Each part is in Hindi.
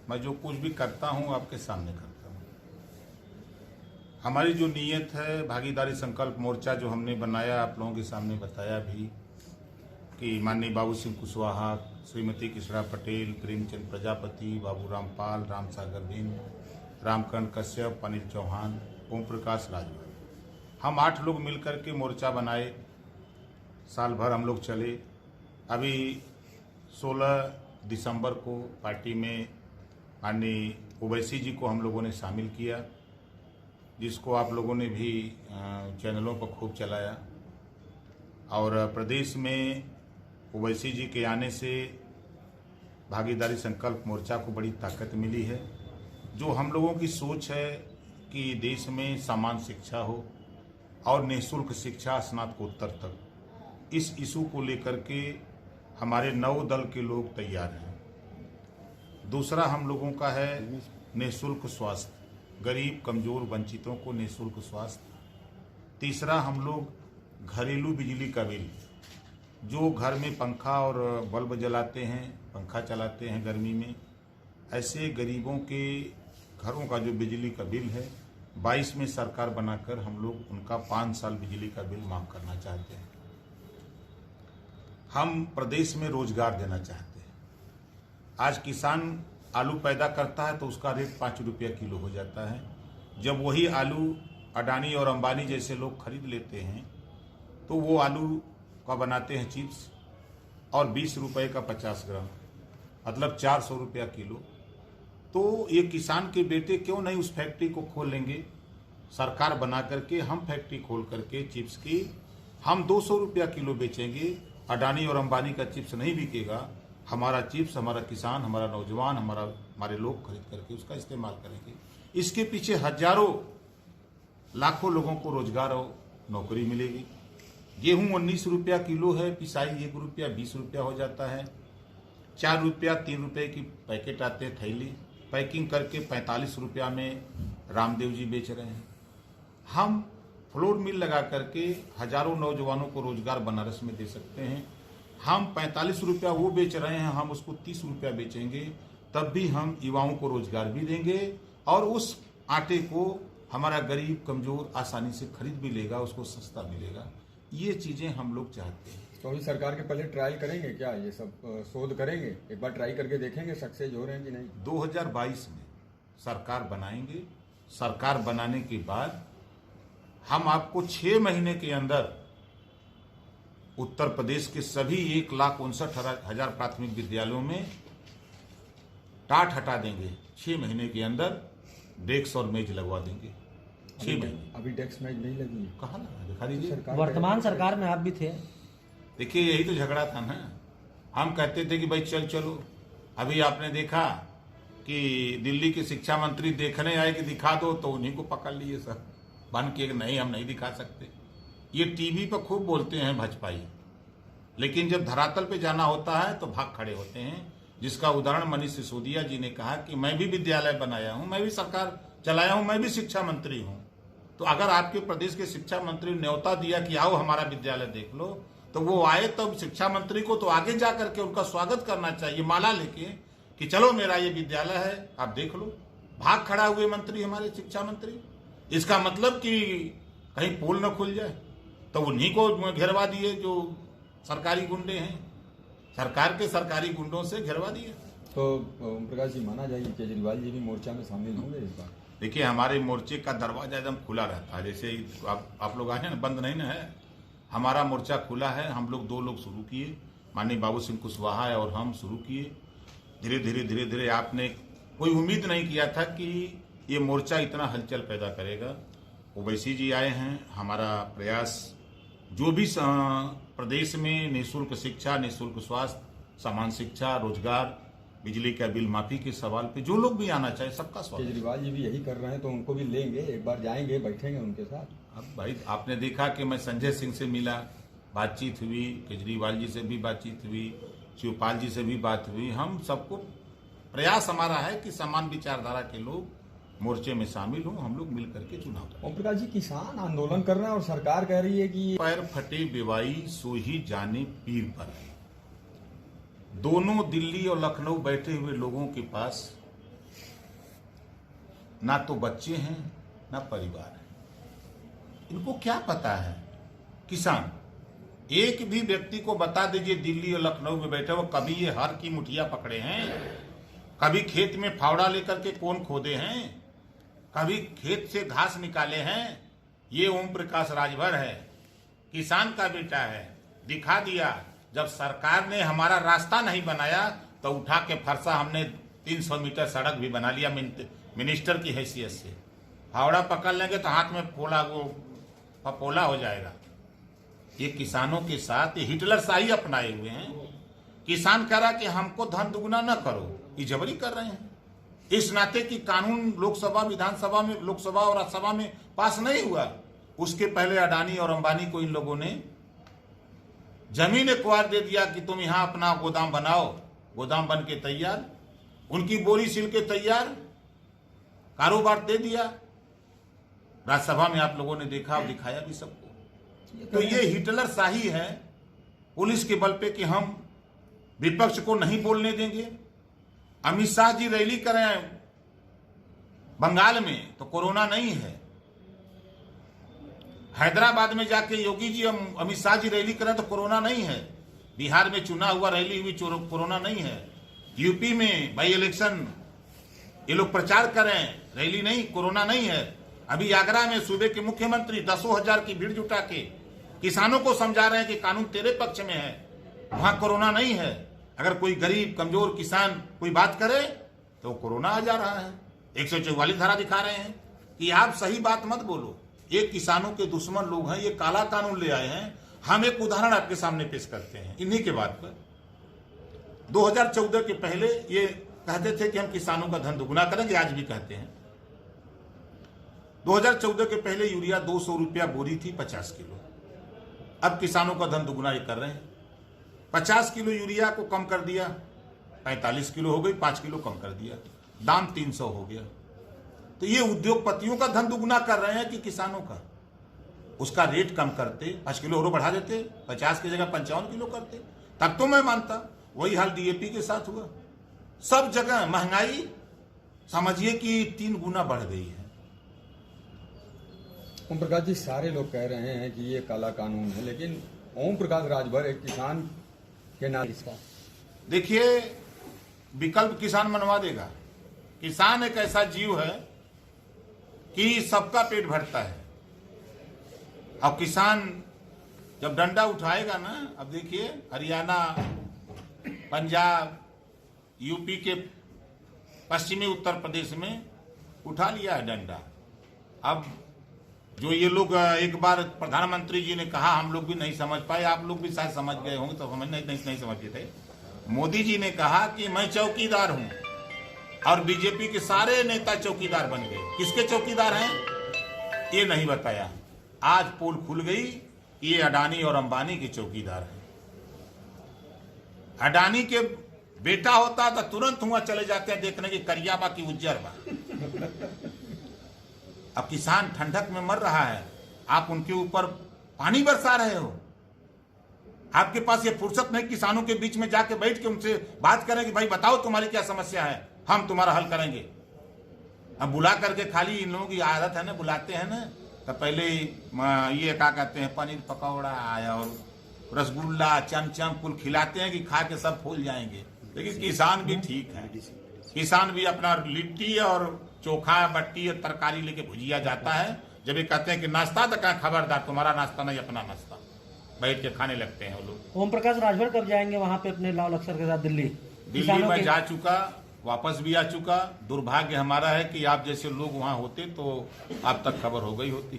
मैं जो कुछ भी करता हूं आपके सामने करता हूं। हमारी जो नीयत है, भागीदारी संकल्प मोर्चा जो हमने बनाया, आप लोगों के सामने बताया भी कि माननीय बाबू सिंह कुशवाहा, श्रीमती कृष्णा पटेल, प्रेमचंद प्रजापति, बाबू रामपाल, राम सागर बिंद, रामकरण कश्यप, अनिल चौहान, ओम प्रकाश राजभर, हम 8 लोग मिलकर के मोर्चा बनाए। साल भर हम लोग चले। अभी 16 दिसंबर को पार्टी में माननीय ओवैसी जी को हम लोगों ने शामिल किया, जिसको आप लोगों ने भी चैनलों पर खूब चलाया। और प्रदेश में ओवैसी जी के आने से भागीदारी संकल्प मोर्चा को बड़ी ताकत मिली है। जो हम लोगों की सोच है कि देश में समान शिक्षा हो और निःशुल्क शिक्षा स्नातकोत्तर तक, इस इशू को लेकर के हमारे 9 दल के लोग तैयार हैं। दूसरा हम लोगों का है निःशुल्क स्वास्थ्य, गरीब कमजोर वंचितों को निःशुल्क स्वास्थ्य। तीसरा हम लोग घरेलू बिजली का बिल, जो घर में पंखा और बल्ब जलाते हैं, पंखा चलाते हैं गर्मी में, ऐसे गरीबों के घरों का जो बिजली का बिल है 22 में सरकार बनाकर हम लोग उनका 5 साल बिजली का बिल माफ करना चाहते हैं। हम प्रदेश में रोजगार देना चाहते हैं। आज किसान आलू पैदा करता है तो उसका रेट 5 रुपया किलो हो जाता है। जब वही आलू अडानी और अंबानी जैसे लोग खरीद लेते हैं तो वो आलू का बनाते हैं चिप्स, और 20 रुपए का 50 ग्राम, मतलब 400 रुपया किलो। तो ये किसान के बेटे क्यों नहीं उस फैक्ट्री को खोल लेंगे? सरकार बना करके हम फैक्ट्री खोल करके चिप्स की हम 200 रुपया किलो बेचेंगे। अडानी और अंबानी का चिप्स नहीं बिकेगा, हमारा चिप्स हमारा किसान, हमारा नौजवान, हमारे लोग खरीद करके उसका इस्तेमाल करेंगे। इसके पीछे हजारों लाखों लोगों को रोजगार और नौकरी मिलेगी। गेहूं 19 रुपया किलो है, पिसाई 1 रुपया 20 रुपया हो जाता है। 4 रुपया 3 रुपये की पैकेट आते हैं थैली, पैकिंग करके 45 रुपया में रामदेव जी बेच रहे हैं। हम फ्लोर मिल लगा करके हजारों नौजवानों को रोजगार बनारस में दे सकते हैं। हम 45 रुपया वो बेच रहे हैं, हम उसको 30 रुपया बेचेंगे, तब भी हम युवाओं को रोजगार भी देंगे और उस आटे को हमारा गरीब कमजोर आसानी से खरीद भी लेगा, उसको सस्ता मिलेगा। ये चीजें हम लोग चाहते हैं। तो अभी सरकार के पहले ट्रायल करेंगे क्या? ये सब शोध करेंगे, एक बार ट्राई करके देखेंगे सक्सेस हो रहे हैं कि नहीं। 2022 में सरकार बनाएंगे। सरकार बनाने के बाद हम आपको 6 महीने के अंदर उत्तर प्रदेश के सभी 1,59,000 प्राथमिक विद्यालयों में टाट हटा देंगे। 6 महीने के अंदर डेस्क और मेज लगवा देंगे। 6 महीने। अभी डेस्क मेज नहीं लगी, कहाँ लगा? दिखा दीजिए। वर्तमान सरकार में आप भी थे। देखिए यही तो झगड़ा था ना। हम कहते थे कि भाई चलो। अभी आपने देखा कि दिल्ली के शिक्षा मंत्री देखने आए कि दिखा दो, तो उन्हीं को पकड़ लिए सर बन के, नहीं हम नहीं दिखा सकते। ये टीवी पर खूब बोलते हैं भजपाई, लेकिन जब धरातल पे जाना होता है तो भाग खड़े होते हैं। जिसका उदाहरण मनीष सिसोदिया जी ने कहा कि मैं भी विद्यालय बनाया हूं, मैं भी सरकार चलाया हूं, मैं भी शिक्षा मंत्री हूं। तो अगर आपके प्रदेश के शिक्षा मंत्री ने न्योता दिया कि आओ हमारा विद्यालय देख लो, तो वो आए, तब शिक्षा मंत्री को तो आगे जा करके उनका स्वागत करना चाहिए माला लेके कि चलो मेरा ये विद्यालय है, आप देख लो। भाग खड़ा हुए मंत्री हमारे शिक्षा मंत्री, इसका मतलब कि कहीं पोल न खुल जाए, तो उन्हीं को घेरवा दिए जो सरकारी गुंडे हैं, सरकार के सरकारी गुंडों से घेरवा दिए। तो ओम प्रकाश जी, माना जाए केजरीवाल जी भी मोर्चा में शामिल होंगे इस बार? देखिए हमारे मोर्चे का दरवाजा एकदम खुला रहता है। जैसे आप लोग आए हैं ना, बंद नहीं ना है, हमारा मोर्चा खुला है। हम लोग 2 लोग शुरू किए, माननीय बाबू सिंह कुशवाहा और हम शुरू किए। धीरे धीरे आपने कोई उम्मीद नहीं किया था कि ये मोर्चा इतना हलचल पैदा करेगा। ओवैसी जी आए हैं। हमारा प्रयास जो भी प्रदेश में निःशुल्क शिक्षा, निःशुल्क स्वास्थ्य, समान शिक्षा, रोजगार, बिजली का बिल माफी के सवाल पे जो लोग भी आना चाहे सबका स्वागत। केजरीवाल जी भी यही कर रहे हैं तो उनको भी लेंगे, एक बार जाएंगे, बैठेंगे उनके साथ। अब भाई आपने देखा कि मैं संजय सिंह से मिला, बातचीत हुई, केजरीवाल जी से भी बातचीत हुई, शिवपाल जी से भी बात हुई। हम सबको प्रयास हमारा है कि समान विचारधारा के लोग मोर्चे में शामिल हों, हम लोग मिल करके चुनाव करें। ओम प्रकाश जी, किसान आंदोलन कर रहे हैं और सरकार कह रही है कि पैर फटे बेवाई सो ही जाने पीर पर। दोनों दिल्ली और लखनऊ बैठे हुए लोगों के पास ना तो बच्चे हैं ना परिवार है। इनको क्या पता है? किसान, एक भी व्यक्ति को बता दीजिए दिल्ली और लखनऊ में बैठे वो कभी ये हर की मुठिया पकड़े हैं? कभी खेत में फावड़ा लेकर के कौन खोदे हैं? कभी खेत से घास निकाले हैं? ये ओम प्रकाश राजभर है, किसान का बेटा है। दिखा दिया। जब सरकार ने हमारा रास्ता नहीं बनाया तो उठा के फरसा हमने 300 मीटर सड़क भी बना लिया मिनिस्टर की हैसियत से। फावड़ा पकड़ लेंगे तो हाथ में पोला हो जाएगा। ये किसानों के साथ ये हिटलर शाही अपनाए हुए हैं। किसान कह रहा कि हमको धन दुगना न करो, ये जबरी कर रहे हैं। इस नाते कि कानून लोकसभा विधानसभा में, लोकसभा और राज्यसभा में पास नहीं हुआ, उसके पहले अडानी और अंबानी को इन लोगों ने जमीन एक्वायर दे दिया कि तुम यहां अपना गोदाम बनाओ। गोदाम बन के तैयार, उनकी बोरी सिल के तैयार, कारोबार दे दिया। राज्यसभा में आप लोगों ने देखा और दिखाया भी सबको। तो ये हिटलर शाही है पुलिस के बल पे कि हम विपक्ष को नहीं बोलने देंगे। अमित शाह जी रैली करें बंगाल में तो कोरोना नहीं है। हैदराबाद में जाके योगी जी अमित शाह जी रैली करें तो कोरोना नहीं है। बिहार में चुना हुआ रैली हुई, कोरोना नहीं है। यूपी में बाई इलेक्शन ये लोग प्रचार करें, रैली नहीं, कोरोना नहीं है। अभी आगरा में सूबे के मुख्यमंत्री 10,000 की भीड़ जुटा के किसानों को समझा रहे हैं कि कानून तेरे पक्ष में है, वहां कोरोना नहीं है। अगर कोई गरीब कमजोर किसान कोई बात करे तो कोरोना आ जा रहा है। 144 धारा दिखा रहे हैं कि आप सही बात मत बोलो। ये किसानों के दुश्मन लोग हैं, ये काला कानून ले आए हैं। हम एक उदाहरण आपके सामने पेश करते हैं इन्हीं के बात पर। 2014 के पहले ये कहते थे कि हम किसानों का धन दुगुना करेंगे, आज भी कहते हैं। 2014 के पहले यूरिया 200 रुपया बोरी थी 50 किलो। अब किसानों का धन दुगुना ये कर रहे हैं। 50 किलो यूरिया को कम कर दिया, 45 किलो हो गई, 5 किलो कम कर दिया, दाम 300 हो गया। तो ये उद्योगपतियों का धन दुगुना कर रहे हैं कि किसानों का? उसका रेट कम करते, 5 किलो और बढ़ा देते, 50 की जगह 55 किलो करते, तब तो मैं मानता। वही हाल डीएपी के साथ हुआ। सब जगह महंगाई समझिए कि 3 गुना बढ़ गई है। ओम प्रकाश जी, सारे लोग कह रहे हैं कि ये काला कानून है, लेकिन ओम प्रकाश राजभर एक किसान के नाम इसका देखिए, विकल्प किसान मनवा देगा। किसान एक ऐसा जीव है कि सबका पेट भरता है। अब किसान जब डंडा उठाएगा ना, अब देखिए हरियाणा, पंजाब, यूपी के पश्चिमी उत्तर प्रदेश में उठा लिया है डंडा। अब जो ये लोग एक बार प्रधानमंत्री जी ने कहा, हम लोग भी नहीं समझ पाए, आप लोग भी शायद समझ गए होंगे, तो समझ नहीं समझे थे। मोदी जी ने कहा कि मैं चौकीदार हूं, और बीजेपी के सारे नेता चौकीदार बन गए। किसके चौकीदार हैं ये नहीं बताया। आज पोल खुल गई, ये अडानी और अंबानी के चौकीदार हैं। अडानी के बेटा होता तो तुरंत हुआ चले जाते हैं देखने की करिया बा की उज्जर बा। अब किसान ठंडक में मर रहा है, आप उनके ऊपर पानी बरसा रहे हो। आपके पास ये फुर्सत नहीं किसानों के बीच में जाके बैठ के उनसे बात करें कि भाई बताओ तुम्हारी क्या समस्या है, हम तुम्हारा हल करेंगे। अब बुला करके खाली इन लोगों की आदत है ना, बुलाते हैं ना तो पहले ये क्या कहते हैं, पनीर पकौड़ा आया और रसगुल्ला चमचम कुल खिलाते हैं कि खा के सब फूल जाएंगे। लेकिन किसान भी ठीक है, किसान भी अपना लिट्टी और चोखा बट्टी और तरकारी लेके भुजिया जाता है। जब ये कहते हैं कि नाश्ता, तो कहा खबरदार तुम्हारा नाश्ता नहीं अपना नाश्ता, बैठ के खाने लगते हैं वो लोग। ओम प्रकाश राजभर कब जाएंगे वहां पे अपने लाव लक्सर के साथ दिल्ली? में जा चुका, वापस भी आ चुका। दुर्भाग्य हमारा है कि आप जैसे लोग वहाँ होते तो आप तक खबर हो गई होती।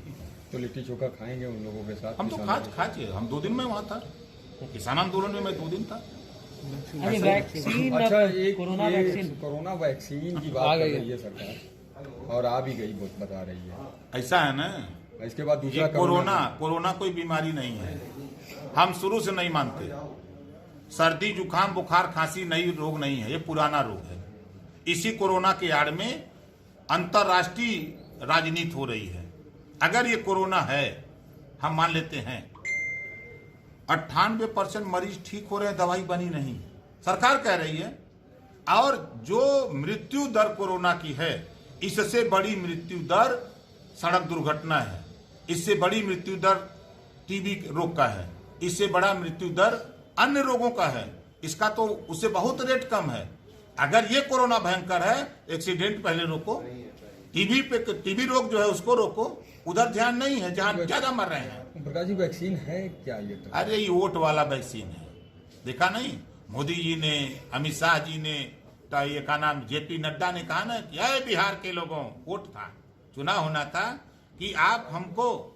तो लिट्टी चोखा खाएंगे उन लोगों के साथ? हम तो खाचे, हम 2 दिन में वहाँ था, किसान आंदोलन में मैं 2 दिन था। वैक्सीन, अच्छा, एक कोरोना वैक्सीन की बात कर रही है सरकार, और आ भी गई बता रही है। ऐसा है ना, इसके बाद दूसरा कोरोना कोई बीमारी नहीं है। हम शुरू से नहीं मानते। सर्दी जुकाम बुखार खांसी नई रोग नहीं है, ये पुराना रोग है। इसी कोरोना के आड़ में अंतरराष्ट्रीय राजनीति हो रही है। अगर ये कोरोना है, हम मान लेते हैं 98% मरीज ठीक हो रहे हैं, दवाई बनी नहीं, सरकार कह रही है। और जो मृत्यु दर कोरोना की है इससे बड़ी मृत्यु दर सड़क दुर्घटना है, इससे बड़ी मृत्यु दर टीबी रोग का है, इससे बड़ा मृत्यु दर अन्य रोगों का है। इसका तो उससे बहुत रेट कम है। अगर ये कोरोना भयंकर है, एक्सीडेंट पहले रोको, टीबी रोग जो है उसको रोको, उधर ध्यान नहीं है जहां ज्यादा मर रहे हैं। प्रकाश जी, वैक्सीन है क्या ये तो? अरे ये वोट वाला वैक्सीन है, देखा नहीं? मोदी जी ने, अमित शाह जी ने, ये का नाम जेपी नड्डा ने कहा ना कि अरे बिहार के लोगों, वोट था, चुनाव होना था कि आप हमको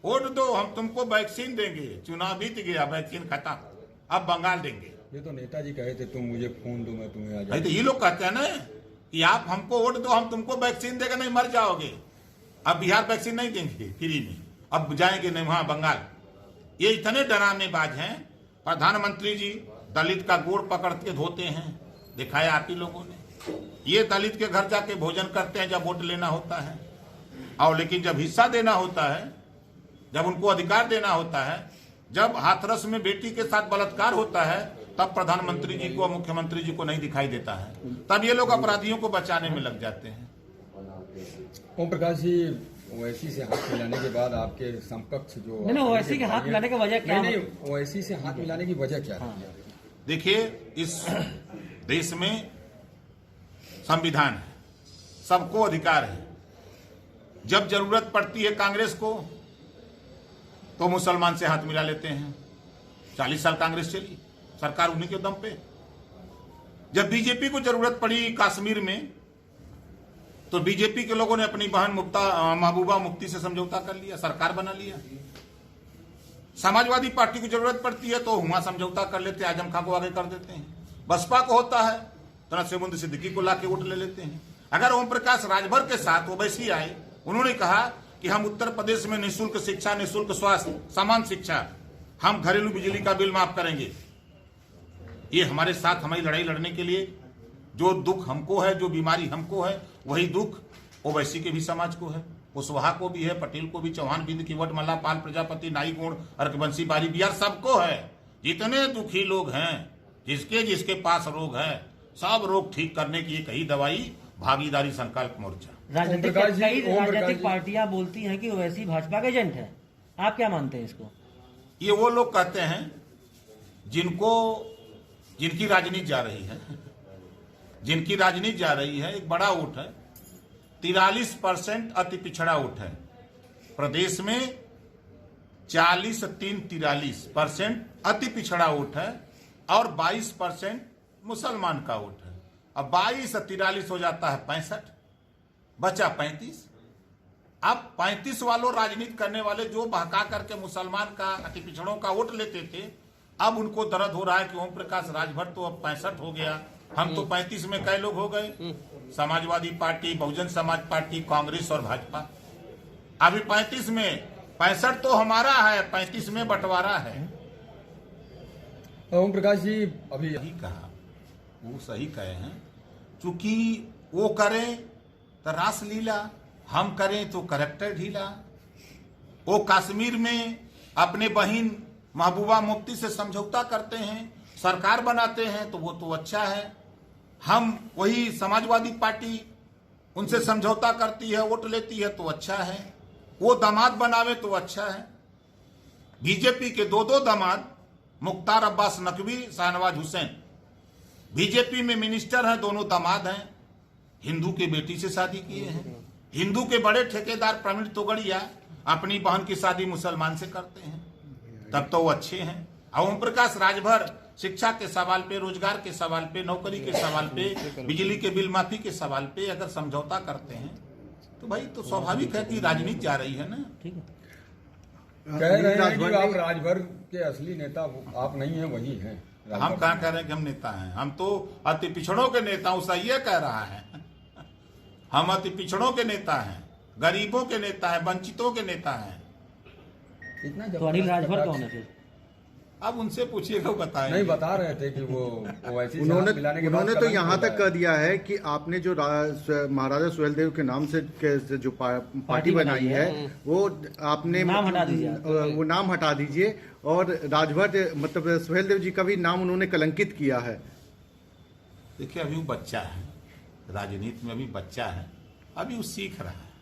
वोट दो, हम तुमको वैक्सीन देंगे। चुनाव बीत गया, वैक्सीन खत्म, अब बंगाल देंगे। ये तो नेताजी कहे थे, तुम मुझे फोन दो मैं तुम्हें आ भाई तो जाऊं। ये लोग कहते हैं ना कि आप हमको वोट दो, हम तुमको वैक्सीन देगा, नहीं मर जाओगे। अब बिहार वैक्सीन नहीं देंगे फ्री में, अब जाएंगे नहीं वहां बंगाल। ये इतने डरानेबाज हैं। प्रधानमंत्री जी दलित का गोड़ पकड़ के धोते हैं, दिखाया आप ही लोगों ने। ये दलित के घर जाके भोजन करते हैं जब वोट लेना होता है, और लेकिन जब हिस्सा देना होता है, जब उनको अधिकार देना होता है, जब हाथरस में बेटी के साथ बलात्कार होता है, तब प्रधानमंत्री जी को, मुख्यमंत्री जी को नहीं दिखाई देता है। तब ये लोग अपराधियों को बचाने में लग जाते हैं। ओम प्रकाश जी, ओवैसी से हाथ मिलाने के बाद आपके समकक्ष जो नहीं, ओवैसी के हाथ मिलाने की वजह क्या? नहीं, ओवैसी से हाथ मिलाने की वजह क्या है? देखिए, इस देश में संविधान है, सबको अधिकार है। जब जरूरत पड़ती है कांग्रेस को तो मुसलमान से हाथ मिला लेते हैं। 40 साल कांग्रेस चली, सरकार उन्हीं के दम पे। जब बीजेपी को जरूरत पड़ी कश्मीर में, तो बीजेपी के लोगों ने अपनी बहन महबूबा मुफ्ती से समझौता कर लिया, सरकार बना लिया। समाजवादी पार्टी को जरूरत पड़ती है तो वहां समझौता कर लेते हैं, आजम खां को आगे कर देते हैं। बसपा को होता है तो नसीमुद्दीन सिद्दीकी को लाके वोट ले लेते हैं। अगर ओम प्रकाश राजभर के साथ ओवैसी आए, उन्होंने कहा कि हम उत्तर प्रदेश में निःशुल्क शिक्षा, निःशुल्क स्वास्थ्य, समान शिक्षा, हम घरेलू बिजली का बिल माफ करेंगे। ये हमारे साथ हमारी लड़ाई लड़ने के लिए जो दुख हमको है, जो बीमारी हमको है, वही दुख ओवैसी के भी समाज को है, कुशवाहा को भी है, पटेल को भी, चौहान बिंद किवट, मल्ला पाल, प्रजापति, नाई गुण, अर्कबंशी, बारी बिहार, सबको है। जितने दुखी लोग हैं, जिसके पास रोग है, सब रोग ठीक करने की एक ही दवाई, भागीदारी संकल्प मोर्चा। राजनीतिक पार्टियां बोलती हैं कि ओवैसी भाजपा का एजेंट है, आप क्या मानते हैं इसको? ये वो लोग कहते हैं जिनकी राजनीति जा रही है, जिनकी राजनीति जा रही है। एक बड़ा वोट है, 43% अति पिछड़ा वोट है प्रदेश में। 43% अति पिछड़ा वोट है और 22% मुसलमान का वोट है। अब 22 और 43 हो जाता है 65, बचा 35। अब 35 वालों राजनीति करने वाले जो बहका करके मुसलमान का, अति पिछड़ों का वोट लेते थे, अब उनको दर्द हो रहा है कि ओम प्रकाश राजभर तो अब 65 हो गया, हम तो 35 में कई लोग हो गए। समाजवादी पार्टी, बहुजन समाज पार्टी, कांग्रेस और भाजपा। अभी 35 में 65 तो हमारा है, 35 में बंटवारा है। ओम प्रकाश जी, अभी यही कहा, वो सही कहे हैं, चूंकि वो करें तो रासलीला, हम करें तो करेक्टर ढीला। वो कश्मीर में अपने बहन महबूबा मुफ्ती से समझौता करते हैं, सरकार बनाते हैं, तो वो तो अच्छा है। हम वही समाजवादी पार्टी उनसे समझौता करती है, वोट लेती है, तो अच्छा है। वो दामाद बनावे तो अच्छा है। बीजेपी के दो दामाद, मुख्तार अब्बास नकवी, शाहनवाज हुसैन, बीजेपी में मिनिस्टर हैं, दोनों दामाद हैं, हिंदू के बेटी से शादी किए हैं। हिंदू के बड़े ठेकेदार प्रवीण तोगड़िया अपनी बहन की शादी मुसलमान से करते हैं, तब तो वो अच्छे हैं। ओम प्रकाश राजभर शिक्षा के सवाल पे, रोजगार के सवाल पे, नौकरी के सवाल पे, बिजली के बिल माफी के सवाल पे अगर समझौता करते हैं तो भाई तो स्वाभाविक है कि राजनीति जा रही है ना। ठीक है, कह रहे हैं कि आप राजभर के असली नेता आप नहीं हैं, वही हैं। हम कहाँ कह रहे हैं कि हम नेता हैं? हम तो अति पिछड़ों के नेता हूं, सही है कह रहा है। हम अति पिछड़ों के नेता हैं, गरीबों के नेता हैं, वंचितों के नेता हैं। तो अनिल राजभर कौन है फिर? अब उनसे पूछिएगा, वो बताएं। नहीं, बता रहे थे कि वो ओवैसी उन्होंने तो यहाँ तक कह दिया है कि आपने जो महाराजा सुहेलदेव के नाम से जो पार्टी बनाई है, वो आपने नाम हटा दीजिए, वो नाम हटा दीजिए। और राजभर मतलब सुहेलदेव जी का भी नाम उन्होंने कलंकित किया है। देखिए, अभी वो बच्चा है, राजनीति में अभी बच्चा है, अभी वो सीख रहा है।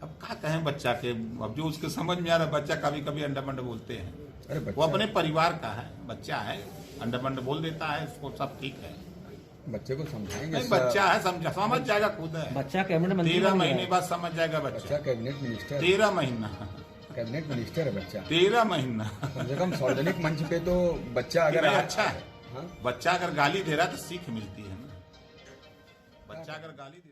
अब क्या कहें बच्चा के, अब जो उसके समझ में आ रहा है, बच्चा कभी कभी अंडा बोलते हैं। अरे वो बच्चा अपने परिवार का है, बच्चा है, अंडा बोल देता है, उसको सब ठीक है। बच्चे को समझाएंगे। नहीं, बच्चा है, समझ जाएगा खुद है। बच्चा कैबिनेट मंत्री 13 बन गया महीने है। बाद समझ जाएगा बच्चा बच्चा। कैबिनेट मिनिस्टर 13 महीना कैबिनेट मिनिस्टर है बच्चा। 13 महीना कम से कम सार्वजनिक मंच पे तो बच्चा अगर नहीं, अच्छा है। हाँ? बच्चा अगर गाली दे रहा है तो सीख मिलती है ना। बच्चा अगर गाली दे